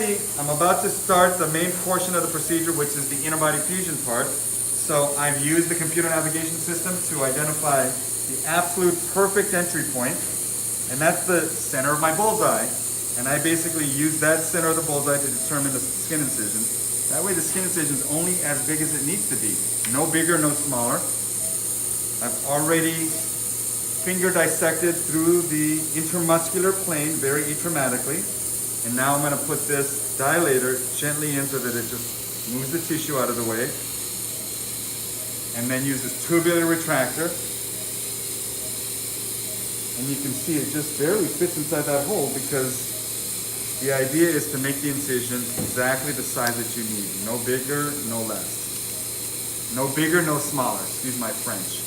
ready. I'm about to start the main portion of the procedure, which is the inner body fusion part. So I've used the computer navigation system to identify the absolute perfect entry point, and that's the center of my bullseye. And I basically use that center of the bullseye to determine the skin incision. That way the skin incision is only as big as it needs to be. No bigger, no smaller. I've already finger dissected through the intermuscular plane very atraumatically. And now I'm going to put this dilator gently in so that it just moves the tissue out of the way. And then use this tubular retractor. And you can see it just barely fits inside that hole because the idea is to make the incision exactly the size that you need. No bigger, no less. No bigger, no smaller. Excuse my French.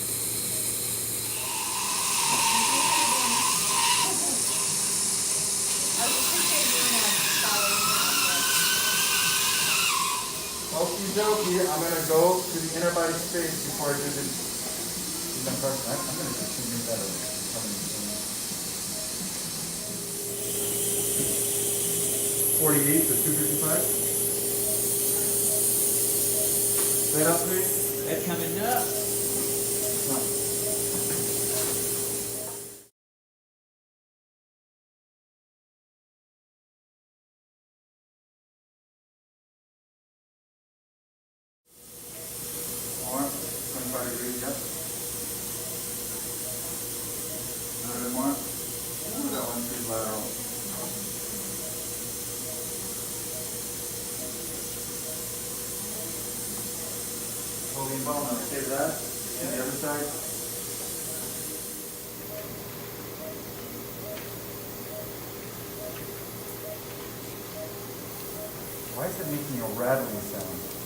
Okie dokie, I'm going to go to the inner body space before I do this. I'm going to continue that over. 48 to 255. Say it up, please. That's coming up. More. 25 degrees, yep. A little bit more. Ooh, that one feels lateral. Holding ball, now save that. To the other side. Why is it making a rattling sound?